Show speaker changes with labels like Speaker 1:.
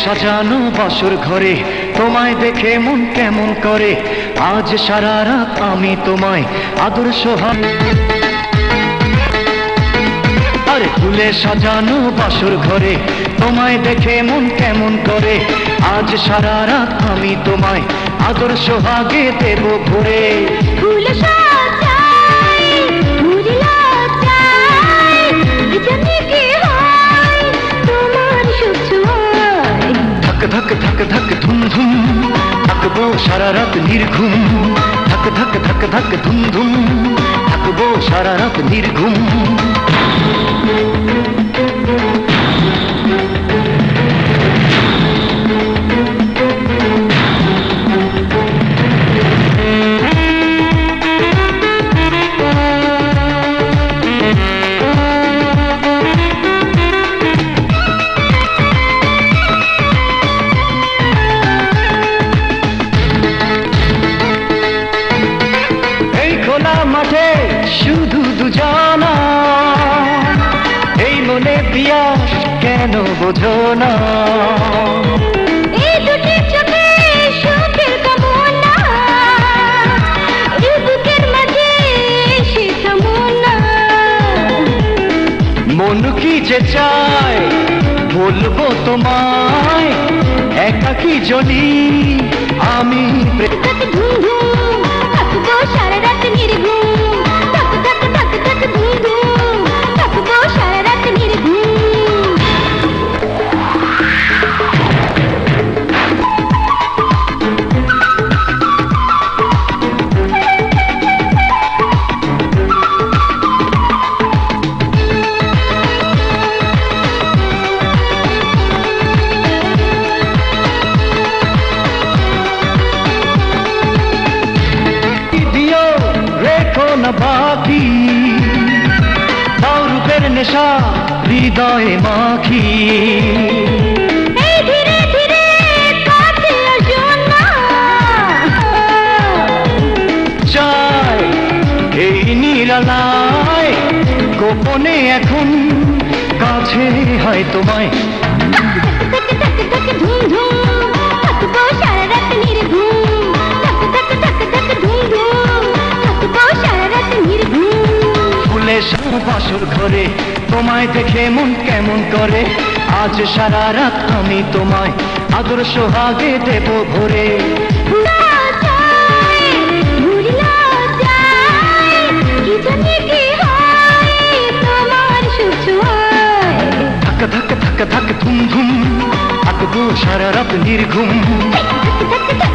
Speaker 1: সাজানো বাসর ঘরে তোমায় দেখে মন কেমন করে। আজ সারা রাত আমি তোমায় আদর সোহাগ। আরে ফুলে সাজানো বাসর ঘরে তোমায় দেখে মন কেমন করে। আজ সারা রাত আমি তোমায় আদর সোহাগে দেব ভরে।
Speaker 2: ফুল সাজাই মুড়ি লাগাই জানি কি হয় তোমার সুখ ছোঁয়ায়।
Speaker 1: ধক ধক ধক ধক ধুম ধুম থাকবো সারা রাত নির্ঘুম। ধক ধক ধক ধক ধুম ধুম থাকবো সারা রাত নির্ঘুম। মাঠে শুধু দুজনা এই মনে পিয়াস কেন বোঝো না।
Speaker 2: এই দুটি চোখে সুখের কামনা এই বুকের মাঝে সে কামনা।
Speaker 1: মন কি যে চায় বলবো তোমায় একাকী জনি আমি।
Speaker 2: ধুম ধুম থাকবো সারা রাত নির্ঘুম। থাক থাক থাক থাক ধুম ধুম থাকবো সারা রাত নির্ঘুম।
Speaker 1: বাকি তাও রূপের নেশা হৃদয়ে মাখি।
Speaker 2: এই ধীরে ধীরে কাছে আসো না।
Speaker 1: চাই এই নিরালায় গোপনে এখন কাছে হয় তোমায়।
Speaker 2: থাক থাক থাক ধুম ধুম থাকবো সারা রাত নির্ঘুম। থাক থাক থাক থাক ধুম ধুম থাকবো সারা রাত নির্ঘুম।
Speaker 1: ফুলে বাসর ঘরে তোমায় দেখে মন কেমন করে। আজ সারা রাত আমি তোমায় আদর সোহাগে দেব ভরে।
Speaker 2: মুড়ি লাগাই কি জানি কি হয় তোমার সুখ ছোঁয়ায়।
Speaker 1: ধক ধক ধক ধক ধুম ধুম থাকবো সারা রাত নির্ঘুম।
Speaker 2: থাক থাক থাক